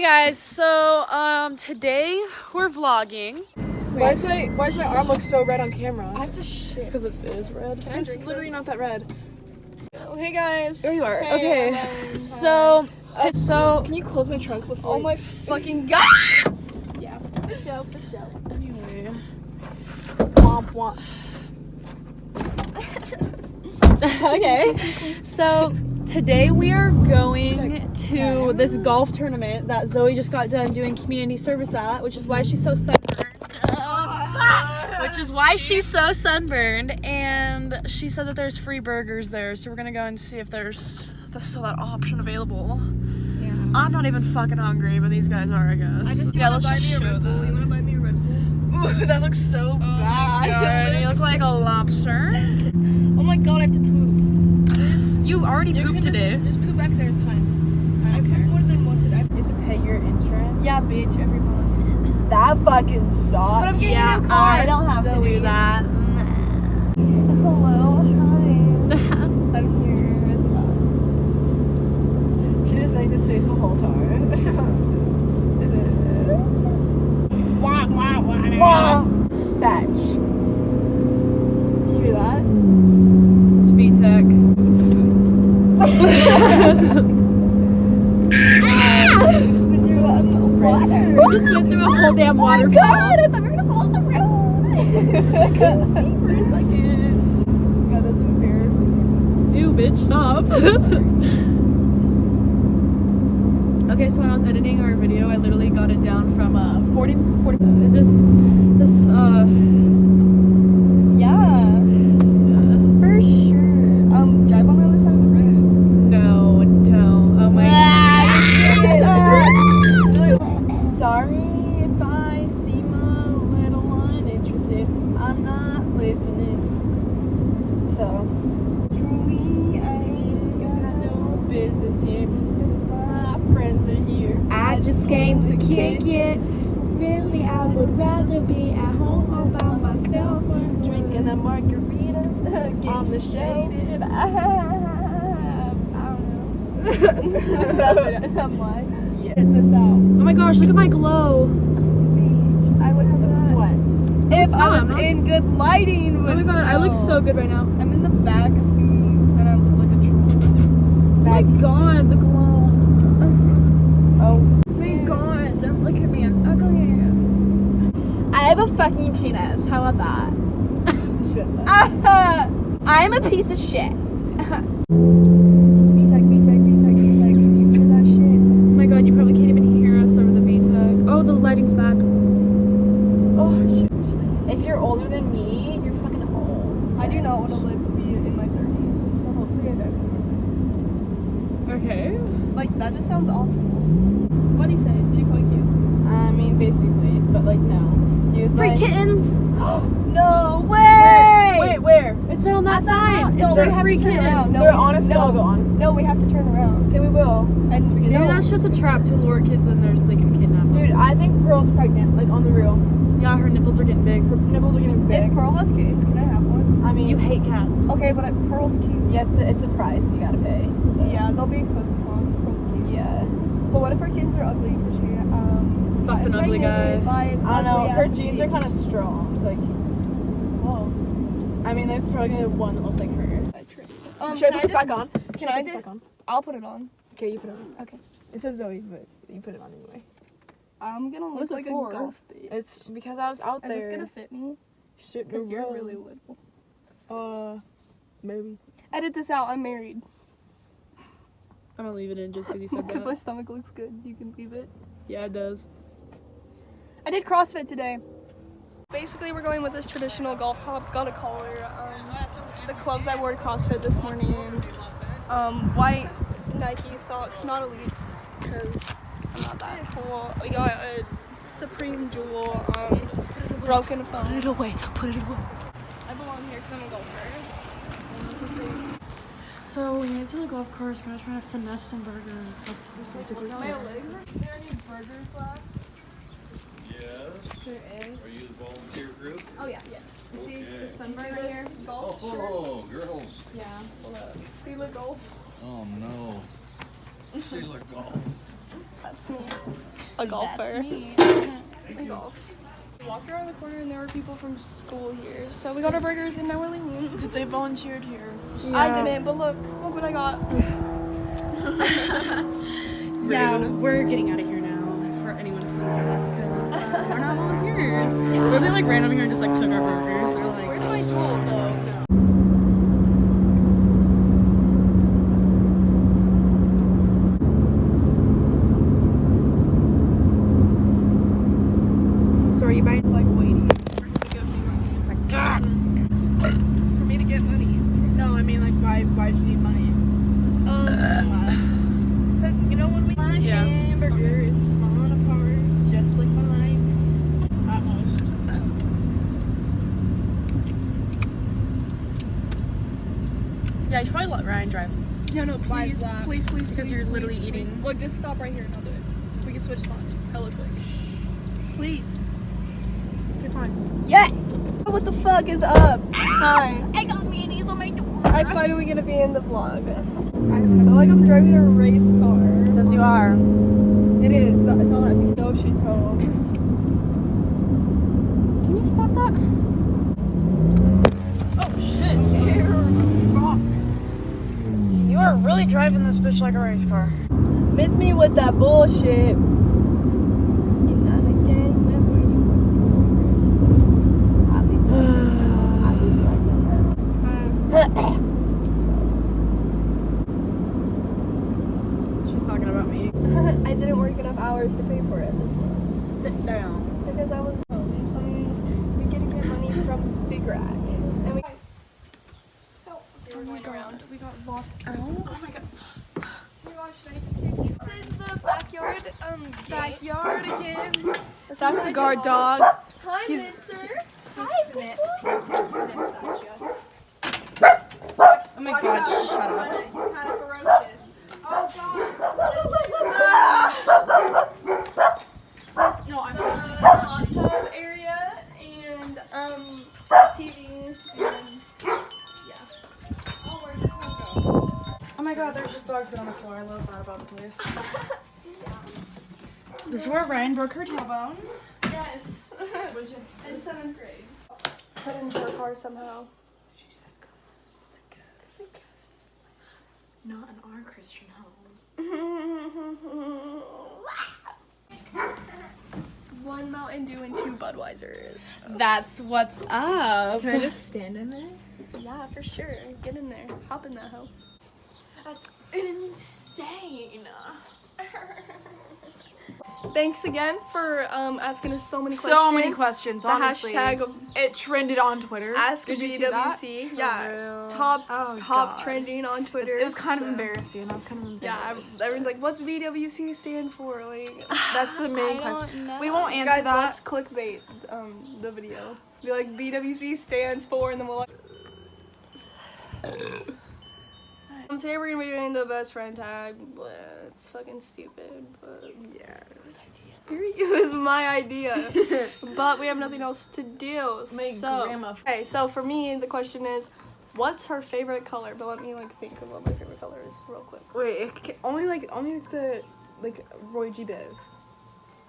guys, so today we're vlogging. Why does my arm look so red on camera? I have to shit. Because it is red. It's literally not that red. Oh, hey guys. There you are. Hey, okay. everyone. So Can you close my trunk before? Oh my fucking god. Yeah, for sure. Anyway. Womp womp. okay. So today we are going to this golf tournament that Zoe just got done doing community service at, which is why she's so sunburned. And she said that there's free burgers there, so we're gonna go and see if there's still that option available. Yeah. I'm not even fucking hungry, but these guys are, I guess. Let's just show them. You wanna buy me a Red Bull? Ooh, that looks so bad. God, you look like a lobster. Oh my god, I have to poop. You already pooped today. Just poop back there, it's fine. I pooped more than once a day. You have to pay your insurance? Yeah, bitch, every month. That fucking sucks. But I'm getting a new car. I don't have to do that. Hello, hi. I'm here as well. She just make this face the whole time. Is it? Batch. You hear that? It's VTech. It's been through water. We just went through a whole damn waterfall. I thought we were gonna fall off the road. I couldn't see for a second. God, that's embarrassing. Ew, bitch, stop. Okay, so when I was editing our video, I literally got it down from 40. Yeah, for sure. Drive on the other side of the road. No, don't. Oh my god. Sorry if I seem a little uninterested. I'm not listening. So, Truly, I ain't got got no business here since my friends are here. I just came to kick it. Really, I would rather be at home all by myself. Drinking a margarita, on the shaded. I don't know. I'm like, Yeah. get this out. Oh my gosh, look at my glow. I would have That's that. sweat. If not, I was I'm not. in good lighting. Oh my god, I look so good right now. I'm in the back seat and I look like a troll. Oh my god, the glow. Oh. Oh my god, don't look at me. I'm ugly. I have a fucking penis. How about that? She does that. I'm a piece of shit. B-Tech. You hear that shit? Oh my god, you probably can't even hear us over the VTech. Oh, the lighting's back. Oh shit. If you're older than me, you're fucking old. I do not want to live to be in my 30s, so hopefully I die before then. Okay. Like, that just sounds awful. What do you say? Did you call it cute? I mean, basically, but like no. He was Free like, kittens! No way! Wait, where? It's on that sign. No, It's we a have free to turn kitten. around. No, They're honestly no. all gone. No, we have to turn around. Okay, we will. And Maybe no. that's just a trap to lure kids in there so they can kidnap them. Dude, I think Pearl's pregnant. Like on the real. Yeah, her nipples are getting big. Her nipples are getting big. If Pearl has kittens, can I have one? I mean, You hate cats. Okay, but Pearl's cute. you have to. It's a price you gotta pay. So. Yeah, they'll be expensive ones. Pearl's cute. Yeah. But what if her kids are ugly because she Fucked got an ugly pregnant guy. by an I don't know. Her ugly-ass genes are bitch. kind of strong. Like, Whoa. I mean, there's probably gonna be one that looks like her. Should I put this back on? Can I put this do? back on? I'll put it on. Okay, you put it on. Okay. It says Zoe, but you put it on anyway. I'm gonna What look is it like for? a golf bitch. It's because I was out Is there. this gonna fit me? Shit, Because you're really little. Maybe. Edit this out. I'm married. I'm gonna leave it in just because you said Because my that. stomach looks good. You can leave it. Yeah, it does. I did CrossFit today. Basically, we're going with this traditional golf top. Got a collar. The gloves I wore to CrossFit this morning. White Nike socks, not Elites, because I'm not that cool. We got a Supreme Jewel, broken phone. Put it away. Put it away. I belong here because I'm a golfer. So we went to the golf course. Gonna try to finesse some burgers. That's basically My legs are. Is there any burgers left? Yes. There is. Are you the volunteer group? Oh yeah, yes. You see Okay. the sunburn right here? Golf shirt. Oh, girls. Yeah. Hold up. See the golf. Oh no. Sheila golf. That's me. A golfer. That's me. A golf. We walked around the corner and there were people from school here. So we got our burgers and now we're leaving. Because they volunteered here. I didn't, but look what I got. Yeah, we're getting out of here now for anyone who sees us because we're not volunteers. But they like ran over here and just like took our burgers. They're like, Where's my tool though? So are you buying? It's like waiting for him to give me money. my God. For me to get money. No, I mean like why do you need money? Because you know when we Yeah. Hamburger is falling apart, just like my life. Almost. Yeah, you should probably let Ryan drive. No, Why is please, that? please, please, Because please, you're literally please, eating. please. Look, just stop right here and I'll do it. We can switch spots hella quick. Please. Okay, fine. Yes. What the fuck is up? Hi. I got mayonnaise on my door. I'm finally gonna be in the vlog. I feel like I'm driving a race car. Because you are. It is. It's all that means. Oh, she's home. Can you stop that? Oh shit. You are really driving this bitch like a race car. Miss me with that bullshit. She's talking about me. I didn't work enough hours to pay for it this month. Sit down. Because I was home, so it means we're getting my money from Big Rat. And we Oh my God. We got locked out. oh my god. This is the backyard gate. Backyard again. That's the guard dog. Hi, He's- Mincer. He snips at you. Oh my God, shut up. He's kind of ferocious. Oh god. No, I'm Hot tub area and TV and Oh my God, there's just dog food on the floor. I love that about the place. This is where Ryan broke her tailbone. yes. In 7th grade. Put into her car somehow. She said, "It's a guest." Not in our Christian home. One Mountain Dew and 2 Budweisers. That's what's up. Can I just stand in there? Yeah, for sure. Get in there. Hop in that hoe. That's insane. Thanks again for asking us so many questions. So many questions. The Honestly, hashtag it trended on Twitter. Ask Did you see that? BWC. For Yeah. real? Top Oh, top God. trending on Twitter. It was kind of so- embarrassing. I was kind of Yeah, embarrassed. everyone's like, "What's VWC stand for?" Like, That's the main I question. don't We won't answer guys, that. let's clickbait the video. Be like, "VWC stands for," and then we'll. Today we're gonna be doing the best friend tag. Blah, it's fucking stupid, but Yeah, it was idea. it was my idea. But we have nothing else to do. Okay, so for me, the question is, what's her favorite color? But let me think of what my favorite color is real quick. Wait, only the Roy G. Biv.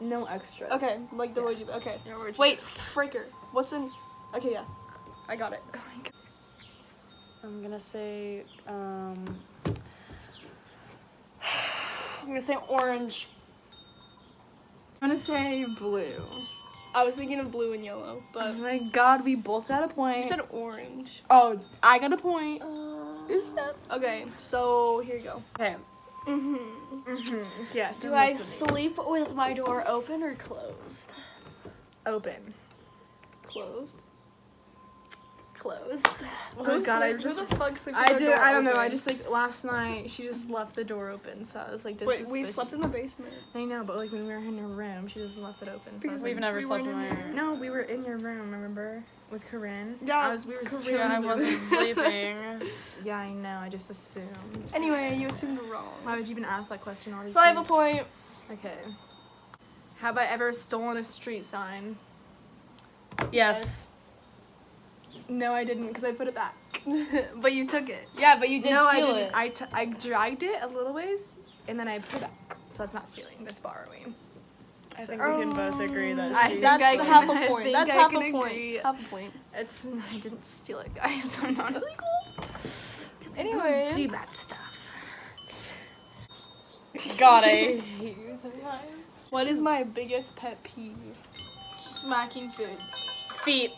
No extras. Okay, like the Roy G. Okay. Yeah, Roy G. Wait, fricker. What's in? Okay, yeah, I got it. I'm gonna say, I'm gonna say orange. I'm gonna say blue. I was thinking of blue and yellow, Oh but my God, we both got a point. you said orange. Oh, I got a point. Okay, so here you go. Okay. Yes. Do I sleep with my door open or closed? open? Closed. Closed. Oh God, I Who just. the fuck sleeps with I their did. door I don't know. I open? just last night she just left the door open, so I was like, Wait, we slept in the basement. I know, but like when we were in her room, she just left it open. So I was We've like, never we slept in weren't my in room. no, we were in your room. Remember with Corinne? Yeah, we were. Corinne. I wasn't sleeping. Yeah, I know. I just assumed. Anyway, you assumed wrong. Why would you even ask that question already? So I have a point. Okay. Have I ever stolen a street sign? Yes. No, I didn't, because I put it back. But you took it. Yeah, but you did No, I steal didn't. it. I dragged it a little ways, and then I put it back. So that's not stealing. That's borrowing. I think we can both agree that I she's think That's I half can- a point. think That's I half can a point. agree. Half a point. It's I didn't steal it, guys. I'm not illegal. Anyway. See that stuff. God, I hate you sometimes. What is my biggest pet peeve? Smacking food. Feet.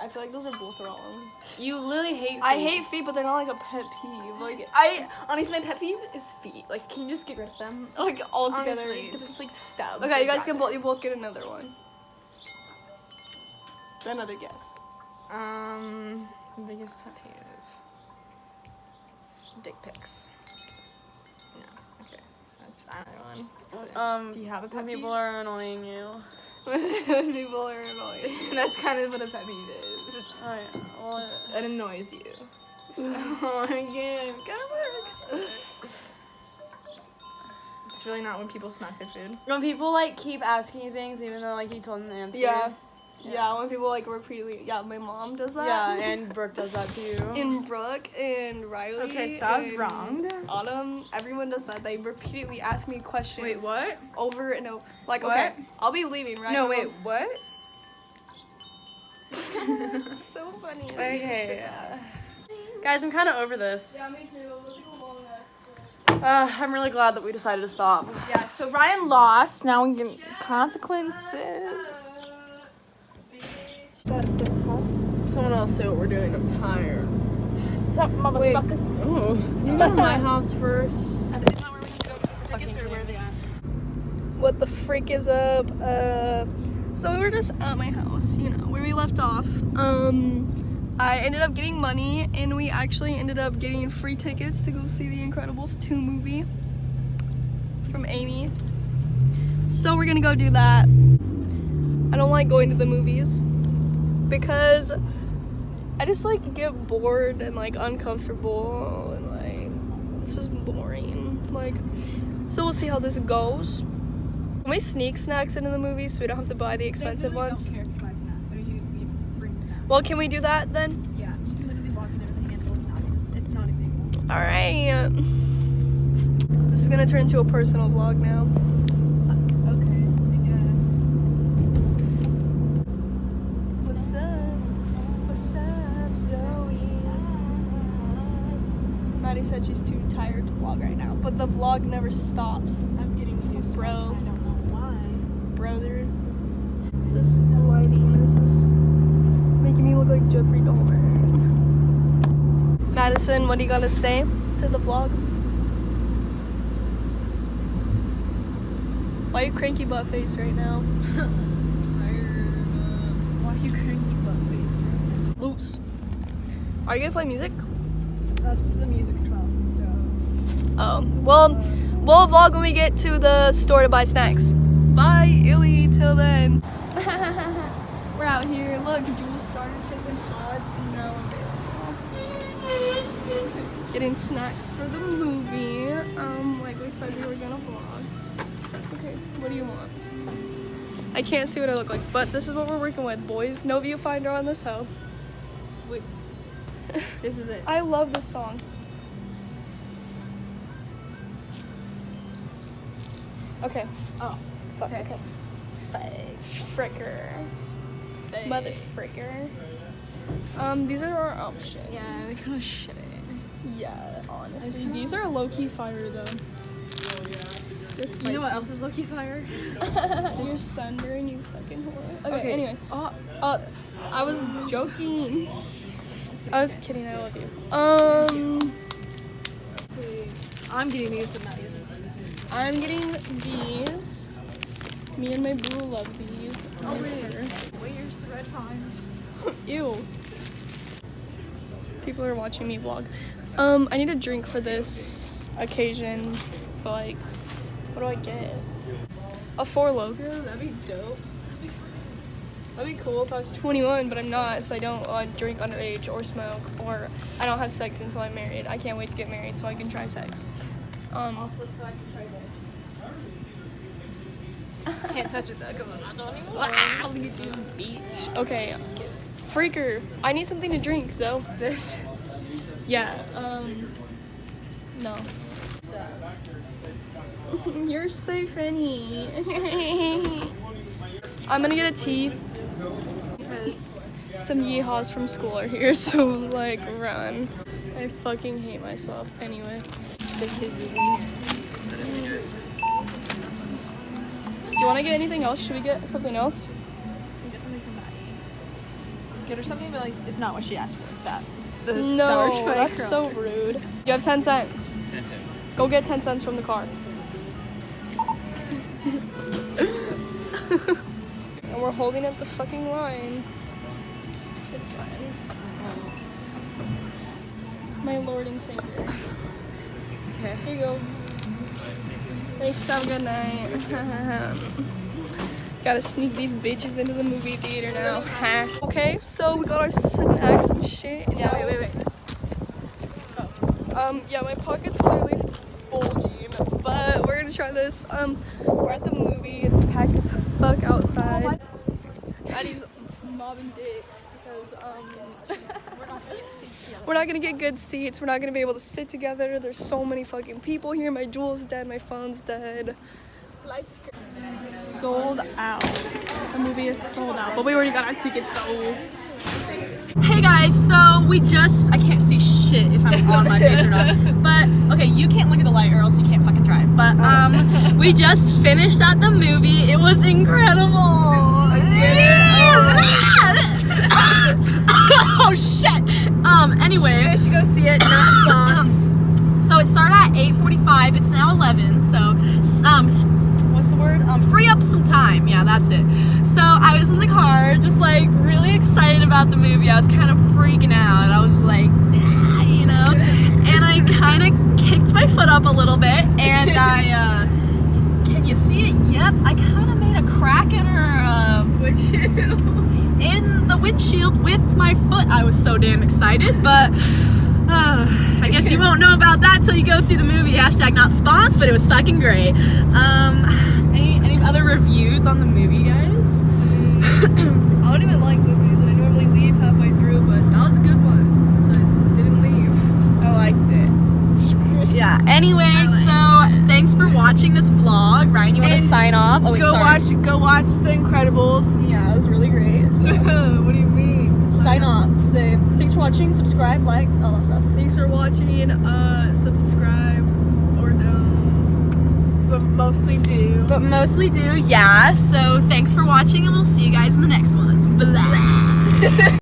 I feel like those are both wrong. You literally hate feet. I hate feet, but they're not like a pet peeve. Like Honestly, my pet peeve is feet. Like, can you just get rid of them? all together. Honestly, just like stab. Okay, you guys can both. You both get another one. Another guess. Biggest pet peeve. Dick pics. No. Okay. That's another one. Do you have a pet when peeve? people are annoying you. People are annoying. That's kind of what a pet peeve is. Oh yeah. Well, It annoys you. Oh my god, it kind of works. It's really not when people smack their food. when people like keep asking you things even though like you told them the answer. Yeah. When people like repeatedly. Yeah, my mom does that. Yeah, and Brooke does that too. And Brooke and Riley. Okay, so I was and wrong. Autumn, everyone does that. They repeatedly ask me questions. Wait, what? Over and over. Like, What? okay, I'll be leaving, right? No, wait, what? So funny. Okay. Guys, I'm kind of over this. Yeah, me too. Let's go long I'm really glad that we decided to stop. Yeah, so Ryan lost. Now we get consequences. Someone else say what we're doing. I'm tired. Sup, motherfuckers? Oh, can you go to my house first? It's not where we can go for tickets or where are they at? What the freak is up? So we were just at my house, you know, where we left off. I ended up getting money, and we actually ended up getting free tickets to go see the Incredibles 2 movie from Amy. So we're gonna go do that. I don't like going to the movies because I just like get bored and like uncomfortable and like it's just boring. Like, so we'll see how this goes. Can we sneak snacks into the movie so we don't have to buy the expensive ones? Don't care if you buy snacks. Or you bring snacks. Well, can we do that then? Yeah, you can literally walk in there with a handful of snacks. It's not a big deal. All right. This is gonna turn into a personal vlog now. Okay, I guess. What's up? What's up, Zoe? Maddie said she's too tired to vlog right now, but the vlog never stops. I'm getting used to it, Bro. so I don't know why. Brother, this lighting is just making me look like Jeffrey Dahmer. Madison, what are you gonna say to the vlog? Why are you cranky butt face right now? Why are you cranky butt face right Loose. Are you gonna play music? now? That's the music truck, so. Oh, well, we'll vlog when we get to the store to buy snacks. Bye, Illy, till then. We're out here. Look, Jules started kissing pods now available. Getting snacks for the movie. Like we said we were gonna vlog. Okay, what do you want? I can't see what I look like, but this is what we're working with, boys. No viewfinder on this hoe. Wait. This is it. I love this song. Okay. Oh. Fuck, Okay. okay. Fricker. Fake. Mother fricker. These are our options. Yeah, they're kind of shitty. Yeah, honestly. These are low-key fire though. Just You know what else is low-key fire? Your sunburn, you fucking whore. Okay, Okay. anyway. I was joking. I was kidding, I love you. I'm getting these, but not using. I'm getting these. Me and my boo love these. Oh, where's the red vines? Ew. People are watching me vlog. I need a drink for this occasion. But like, what do I get? A 4 Loco? That'd be dope. That'd be cool if I was 21, but I'm not, so I don't drink underage or smoke, or I don't have sex until I'm married. I can't wait to get married so I can try sex. Also, so I can try this. Can't touch it though, because I'm not doing anymore. Wow, look at you, beach. Okay, freaker. I need something to drink, so This. yeah. No. stuff. You're so funny. I'm gonna get a tea because some yeehaws from school are here, so like run. I fucking hate myself. Anyway. Do you want to get anything else? Should we get something else? Get something from Maddie. Get her something, but like it's not what she asked for. The sour No, cream that's so crackers. rude. You have 10 cents. Go get 10 cents from the car. And we're holding up the fucking line. It's fine. My Lord and Savior. Okay. Here you go. Thanks, have a good night. Gotta sneak these bitches into the movie theater now. Okay, so we got our snacks and shit. And Yeah, wait. yeah, my pocket's clearly bulging, but we're gonna try this. We're at the movie. It's packed as fuck outside. Addie's mobbing dicks because we're not gonna get good seats. We're not gonna be able to sit together. There's so many fucking people here. My jewel's dead. My phone's dead. Life's great. Sold out. The movie is sold out, but we already got our tickets though. Hey guys, so I can't see shit if I'm on my face or not. But okay, you can't look at the light or else you can't fucking drive. But we just finished at the movie. It was incredible. Oh shit. Anyway, You guys should go see it. Not songs. so it started at 8:45. It's now 11. So what's the word? Free up some time. Yeah, that's it. So I was in the car, just like really excited about the movie. I was kind of freaking out. I was like, ah, you know, and I kind of kicked my foot up a little bit, and I can you see it? Yep, I kind of made a crack in her in the windshield with my foot. I was so damn excited, but I guess you won't know about that till you go see the movie. Hashtag not spons, but it was fucking great. Any other reviews on the movie, guys? I don't even like movies, and I normally leave halfway through, but that was a good one, so I didn't leave. I liked it. Yeah. Anyway, so thanks for watching this vlog. Ryan, you want to And sign off? Oh, wait, Go sorry. watch The Incredibles. Yeah, it was really great. So, What do you mean? sign off. Say thanks for watching. Subscribe, like, all that stuff. Thanks for watching. Subscribe or don't. But mostly do. But mostly do, yeah. So thanks for watching, and we'll see you guys in the next one. Blah.